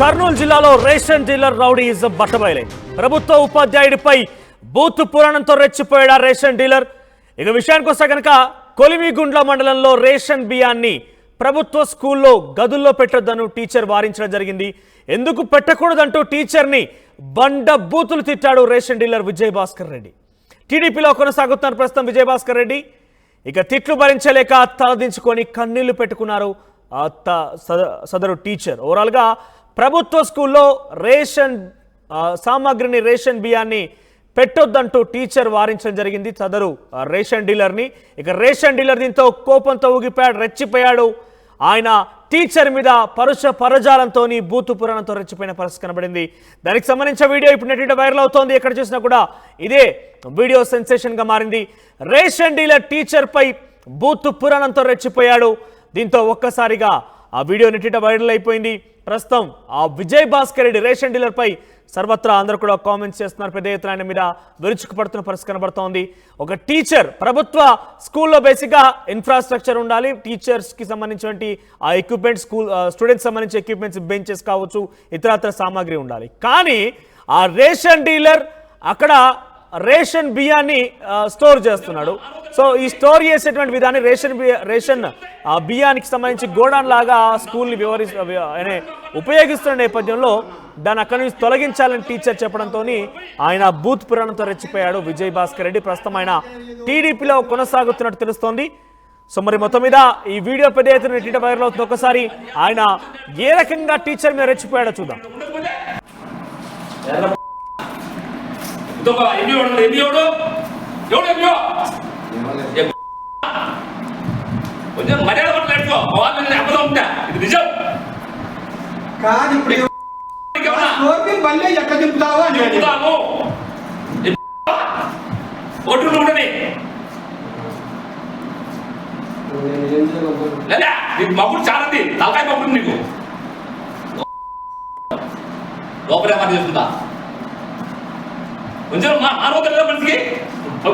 కర్నూలు జిల్లాలో ration dealer rowdyism బట్టబయలైంది. ప్రభుత్వ ఉపాధ్యాయుడిపై బూత్ పురాణంతో రెచ్చిపోయాడు రేషన్ డీలర్. ఇక విషయానికి వస్తే కనుక కొలిమిగుండ్ల మండలంలో రేషన్ బియ్యాన్ని ప్రభుత్వ స్కూల్లో గదుల్లో పెట్టొద్దను టీచర్ వారించడం జరిగింది. ఎందుకు పెట్టకూడదంటూ టీచర్ని బండ బూతులు తిట్టాడు రేషన్ డీలర్ విజయ్ భాస్కర్ రెడ్డి. టీడీపీలో కొనసాగుతున్నారు ప్రస్తుతం విజయ్ భాస్కర్ రెడ్డి. ఇక తిట్లు భరించలేక తలదించుకొని కన్నీళ్లు పెట్టుకున్నారు సదరు టీచర్. ఓవరాల్గా ప్రభుత్వ స్కూల్లో రేషన్ సామాగ్రిని రేషన్ బియ్యాన్ని పెట్టొద్దంటూ టీచర్ వారించడం జరిగింది సదరు రేషన్ డీలర్ని. ఇక రేషన్ డీలర్ దీంతో కోపంతో ఊగిపోయాడు, రెచ్చిపోయాడు. ఆయన టీచర్ మీద పరజాలంతో బూతు పురాణంతో రెచ్చిపోయిన పరిస్థితి కనబడింది. దానికి సంబంధించిన వీడియో ఇప్పుడు నెట్ వైరల్ అవుతోంది. ఎక్కడ చూసినా కూడా ఇదే వీడియో సెన్సేషన్ గా మారింది. రేషన్ డీలర్ టీచర్ పై బూతు పురాణంతో రెచ్చిపోయాడు. దీంతో ఒక్కసారిగా ఆ వీడియో నెట్ వైరల్ అయిపోయింది. ప్రస్తుతం ఆ విజయ్ భాస్కర్ రెడ్డి రేషన్ డీలర్ పై సర్వత్రా అందరూ కూడా కామెంట్స్ చేస్తున్నారు. పెద్ద ఎత్తున ఆయన మీద విరుచుకుపడుతున్న పరిస్థితి కనబడుతోంది. ఒక టీచర్ ప్రభుత్వ స్కూల్లో బేసిక్గా ఇన్ఫ్రాస్ట్రక్చర్ ఉండాలి. టీచర్స్కి సంబంధించినటువంటి ఆ ఎక్విప్మెంట్స్, స్టూడెంట్స్ సంబంధించి ఎక్విప్మెంట్స్, బెంచెస్ కావచ్చు, ఇతరత్ర సామాగ్రి ఉండాలి. కానీ ఆ రేషన్ డీలర్ అక్కడ రేషన్ బియ్యాన్ని స్టోర్ చేస్తున్నాడు. సో ఈ స్టోర్ చేసేటువంటి విధాన్ని రేషన్ బియ్యానికి సంబంధించి గోడాన్ లాగా స్కూల్ని ఉపయోగిస్తున్న నేపథ్యంలో దాన్ని అక్కడి నుంచి తొలగించాలని టీచర్ చెప్పడంతో ఆయన బూత్ పురాణంతో రెచ్చిపోయాడు విజయ్ భాస్కర్ రెడ్డి. ప్రస్తుతం ఆయన టీడీపీలో కొనసాగుతున్నట్టు తెలుస్తోంది. సో మరి మొత్తం మీద ఈ వీడియో పెద్ద ఎత్తున వైరల్ అవుతుంది. ఒకసారి ఆయన ఏ రకంగా టీచర్ మీద రెచ్చిపోయాడో చూద్దాం. మగుడు చాలా తలకాయ మగుడు నీకు లోపలే మాట చేస్తుందా కొంచెం మానవత లేదా మనిషికి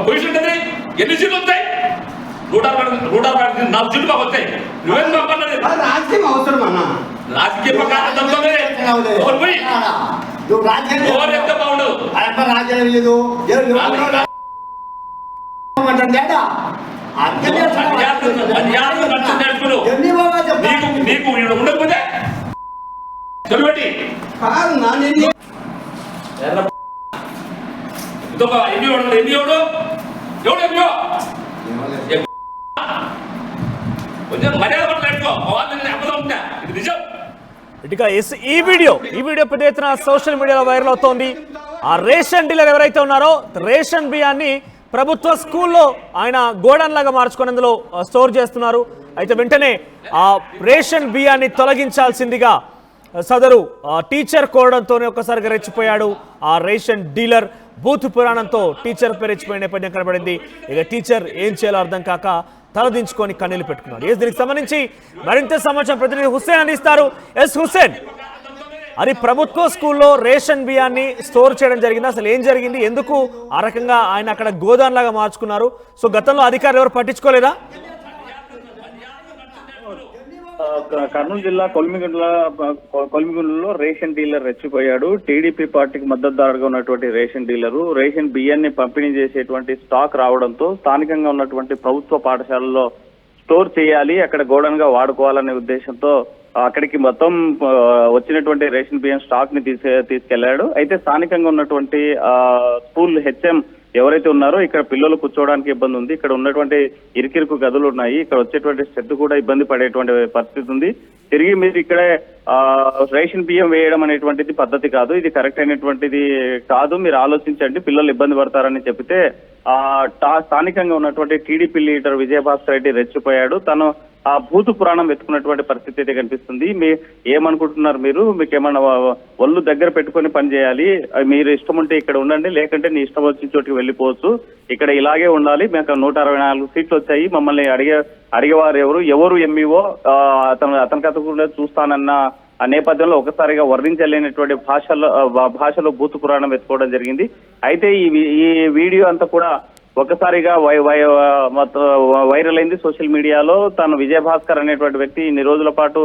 పొజిషన్ ఉంటుంది. ఎన్ని సీట్లు వస్తాయి? 160 4 సీట్లు మాకు వస్తాయి. నువ్వేం రాజకీయం అవసరం అన్న. రాజకీయ బాగుండవు. రాజ్యం లేదు నీకు ఉండకపోతే చదువుబట్టి ఈ వీడియో పెద్ద ఎత్తున సోషల్ మీడియాలో వైరల్ అవుతోంది. ఆ రేషన్ డీలర్ ఎవరైతే ఉన్నారో రేషన్ బియ్యాన్ని ప్రభుత్వ స్కూల్లో ఆయన గోడౌన్ లాగా మార్చుకొని అందులో స్టోర్ చేస్తున్నారు. అయితే వెంటనే ఆ రేషన్ బియ్యాన్ని తొలగించాల్సిందిగా సదరు టీచర్ కోరడంతోనే ఒక్కసారిగా రెచ్చిపోయాడు ఆ రేషన్ డీలర్. బూత్ పురాణంతో టీచర్ పై రెచ్చిపోయిన నేపథ్యం కనబడింది. ఇక టీచర్ ఏం చేయాలో అర్థం కాక తలదించుకొని కన్నీళ్లు పెట్టుకున్నాడు. దీనికి సంబంధించి మరింత సమాచారం ప్రతినిధి హుస్సేన్ అందిస్తారు. ఎస్ హుస్సేన్, అది ప్రభుత్వ స్కూల్లో రేషన్ బియ్యాన్ని స్టోర్ చేయడం జరిగింది. అసలు ఏం జరిగింది? ఎందుకు ఆ రకంగా ఆయన అక్కడ గోదాం లాగా మార్చుకున్నారు? సో గతంలో అధికారులు ఎవరు పట్టించుకోలేదా? కర్నూలు జిల్లా కొలిమిగుండ్లలో రేషన్ డీలర్ రెచ్చిపోయాడు. టీడీపీ పార్టీకి మద్దతుదారుగా ఉన్నటువంటి రేషన్ డీలరు రేషన్ బియ్యాన్ని పంపిణీ చేసేటువంటి స్టాక్ రావడంతో స్థానికంగా ఉన్నటువంటి ప్రభుత్వ పాఠశాలలో స్టోర్ చేయాలి, అక్కడ గోడౌన్ గా వాడుకోవాలనే ఉద్దేశంతో అక్కడికి మొత్తం వచ్చినటువంటి రేషన్ బియ్యం స్టాక్ ని తీసుకెళ్లాడు. అయితే స్థానికంగా ఉన్నటువంటి స్కూల్ హెచ్ఎం ఎవరైతే ఉన్నారో ఇక్కడ పిల్లలు కూర్చోవడానికి ఇబ్బంది ఉంది. ఇక్కడ ఉన్నటువంటి ఇరుకిరుకు గదులు ఉన్నాయి. ఇక్కడ వచ్చేటువంటి శ్రద్ధ కూడా ఇబ్బంది పడేటువంటి పరిస్థితి ఉంది. తిరిగి మీరు ఇక్కడే రేషన్ బియ్యం వేయడం అనేటువంటిది పద్ధతి కాదు, ఇది కరెక్ట్ అయినటువంటిది కాదు, మీరు ఆలోచించండి, పిల్లలు ఇబ్బంది పడతారని చెప్తే స్థానికంగా ఉన్నటువంటి టీడీపీ లీడర్ విజయభాస్కర్ రెడ్డి రెచ్చిపోయాడు. తను ఆ భూతు పురాణం వెతుకున్నటువంటి పరిస్థితి అయితే కనిపిస్తుంది. ఏమనుకుంటున్నారు మీరు? మీకు ఏమన్నా ఒళ్ళు దగ్గర పెట్టుకొని పని చేయాలి, మీరు ఇష్టం ఉంటే ఇక్కడ ఉండండి, లేకంటే నీ ఇష్టం వచ్చిన చోటికి వెళ్ళిపోవచ్చు, ఇక్కడ ఇలాగే ఉండాలి, మీకు 164 సీట్లు వచ్చాయి, మమ్మల్ని అడిగేవారు ఎవరు ఎంఈఓ అతని కథ కూడా చూస్తానన్న ఆ నేపథ్యంలో ఒకసారిగా వర్ణించలేనటువంటి భాషలో భూతు పురాణం వెతుకోవడం జరిగింది. అయితే ఈ వీడియో అంతా కూడా ఒక్కసారిగా వైరల్ అయింది సోషల్ మీడియాలో. తను విజయభాస్కర్ అనేటువంటి వ్యక్తి ఇన్ని రోజుల పాటు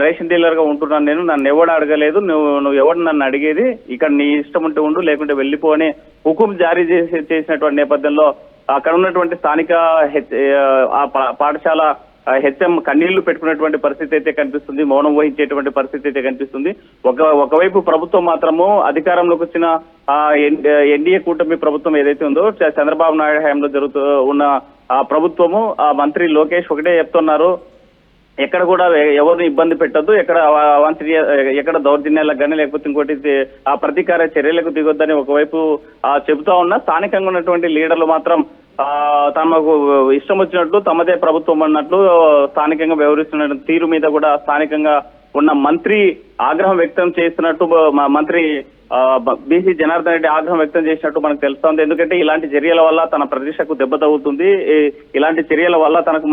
రేషన్ డీలర్ గా ఉంటున్నాను నేను, నన్ను ఎవడు అడగలేదు, నువ్వు ఎవడు నన్ను అడిగేది, ఇక్కడ నీ ఇష్టం ఉంటే ఉండు లేకుంటే వెళ్ళిపో అని హుకుం జారీ చేసినటువంటి నేపథ్యంలో అక్కడ ఉన్నటువంటి స్థానిక పాఠశాల హెచ్ఎం కన్నీళ్లు పెట్టుకున్నటువంటి పరిస్థితి అయితే కనిపిస్తుంది, మౌనం వహించేటువంటి పరిస్థితి అయితే కనిపిస్తుంది. ఒకవైపు ప్రభుత్వం మాత్రము అధికారంలోకి వచ్చిన ఎన్డీఏ కూటమి ప్రభుత్వం ఏదైతే ఉందో చంద్రబాబు నాయుడు హయాంలో జరుగుతూ ఉన్న ప్రభుత్వము మంత్రి లోకేష్ ఒకటే చెప్తున్నారు, ఎక్కడ కూడా ఎవరిని ఇబ్బంది పెట్టద్దు, ఎక్కడ దౌర్జన్యాలకు కానీ లేకపోతే ఇంకోటి ప్రతీకార చర్యలకు దిగొద్దని ఒకవైపు చెబుతా ఉన్నా, స్థానికంగా ఉన్నటువంటి లీడర్లు మాత్రం తమకు ఇష్టం వచ్చినట్లు తమదే ప్రభుత్వం అన్నట్లు స్థానికంగా వ్యవహరిస్తున్న తీరు మీద కూడా స్థానికంగా ఉన్న మంత్రి ఆగ్రహం వ్యక్తం చేస్తున్నట్టు మంత్రి బీసీ జనార్దన్ రెడ్డి ఆగ్రహం వ్యక్తం చేసినట్టు మనకు తెలుస్తోంది. ఎందుకంటే ఇలాంటి చర్యల వల్ల తన ప్రతిష్టకు దెబ్బ తగ్గుతుంది, ఇలాంటి చర్యల వల్ల తనకు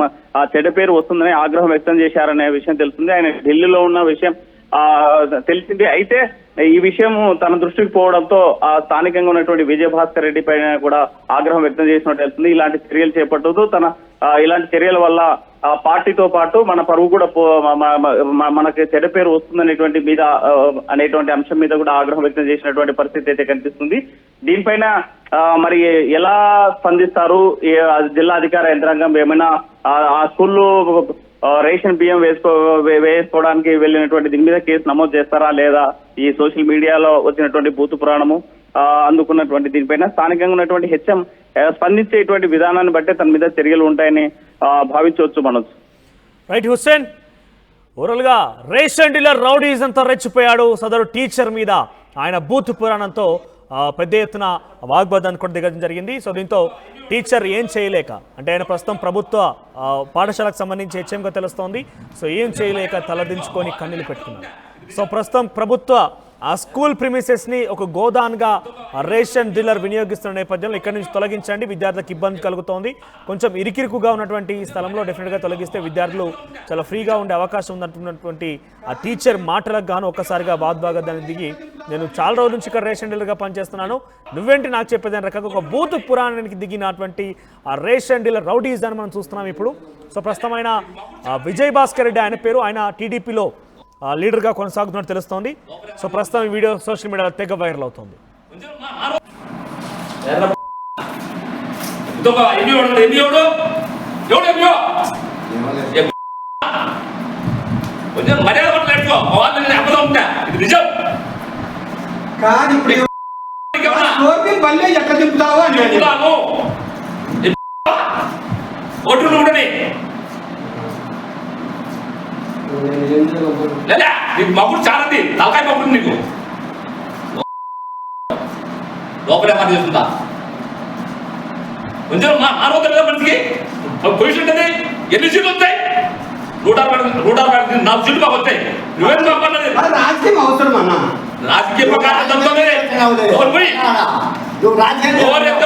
చెడు పేరు వస్తుందని ఆగ్రహం వ్యక్తం చేశారనే విషయం తెలుస్తుంది. ఆయన ఢిల్లీలో ఉన్న విషయం తెలిసింది. అయితే ఈ విషయం తన దృష్టికి పోవడంతో స్థానికంగా ఉన్నటువంటి విజయభాస్కర్ రెడ్డి పైన కూడా ఆగ్రహం వ్యక్తం చేసినట్టు తెలుస్తుంది. ఇలాంటి చర్యలు చేపట్టదు, ఇలాంటి చర్యల వల్ల పార్టీతో పాటు మన పరువు కూడా మనకి చెడ్డ పేరు వస్తుందనేటువంటి మీద అనేటువంటి అంశం మీద కూడా ఆగ్రహం వ్యక్తం చేసినటువంటి పరిస్థితి అయితే కనిపిస్తుంది. దీనిపైన మరి ఎలా స్పందిస్తారు జిల్లా అధికార యంత్రాంగం? ఏమైనా ఆ స్కూల్లో రేషన్ బియ్యం వేసుకోవడానికి వెళ్ళినటువంటి దీని మీద కేసు నమోదు చేస్తారా లేదా? ఈ సోషల్ మీడియాలో వచ్చినటువంటి బూతు పురాణము అందుకున్నటువంటి దీనిపైన స్థానికంగా ఉన్నటువంటి హెచ్ఎం స్పందించేటువంటి విధానాన్ని బట్టే తన మీద చర్యలు ఉంటాయని భావించవచ్చు. మనోజ్. రైట్ హుస్సేన్, ఓవరాల్ గా రేషన్ డీలర్ రౌడీజంతో రెచ్చిపోయాడు. సదరు టీచర్ మీద ఆయన బూత్ పురాణంతో పెద్ద ఎత్తున వాగ్వాదాన్ని కూడా దిగడం జరిగింది. సో దీంతో టీచర్ ఏం చేయలేక, అంటే ఆయన ప్రస్తుతం ప్రభుత్వ పాఠశాలకు సంబంధించి హెచ్ఎంగా తెలుస్తోంది. సో ఏం చేయలేక తలదించుకొని కన్నీళ్లు పెట్టుకున్నారు. సో ప్రస్తుతం ప్రభుత్వ ఆ స్కూల్ ప్రిమిసెస్ని ఒక గోదాన్గా రేషన్ డీలర్ వినియోగిస్తున్న నేపథ్యంలో ఇక్కడి నుంచి తొలగించండి, విద్యార్థులకు ఇబ్బంది కలుగుతోంది, కొంచెం ఇరికిరుకుగా ఉన్నటువంటి స్థలంలో డెఫినెట్గా తొలగిస్తే విద్యార్థులు చాలా ఫ్రీగా ఉండే అవకాశం ఉందంటున్నటువంటి ఆ టీచర్ మాటలకు గాను ఒక్కసారిగా బాద్బాగదాన్ని దిగి, నేను చాలా రోజుల నుంచి ఇక్కడ రేషన్ డీలర్గా పనిచేస్తున్నాను, నువ్వేంటి నాకు చెప్పేదాని రకంగా ఒక బూత్ పురాణానికి దిగినటువంటి ఆ రేషన్ డీలర్ రౌడీస్ అని మనం చూస్తున్నాం ఇప్పుడు. సో ప్రస్తుతం ఆయన విజయ్ భాస్కర్ రెడ్డి ఆయన పేరు, ఆయన టీడీపీలో లీడర్గా కొనసాగుతున్నట్టు తెలుస్తోంది. సో ప్రస్తుతం ఈ వీడియో సోషల్ మీడియాలో తెగ వైరల్ అవుతుంది. ఎట్లా చెప్తావు అంటే లేదా నీకు మగుడు చాలండి, తలకాయ మగుడు నీకు లోపలే మాట చేస్తుందా? కొంచెం మానవత మనిషికి పొజిషన్ ఉంటుంది. ఎన్ని సీట్లు వస్తాయి? 164 సీట్లు మాకు వస్తాయి. నువ్వేం చెప్పాలి? రాజకీయం అవసరం అన్న, రాజకీయ ప్రకారం ఎంత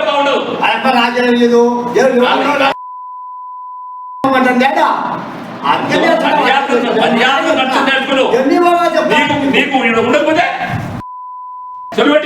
బాగుండదు. రాజ్యం లేదు నీకు ఉండకపోతే చదువు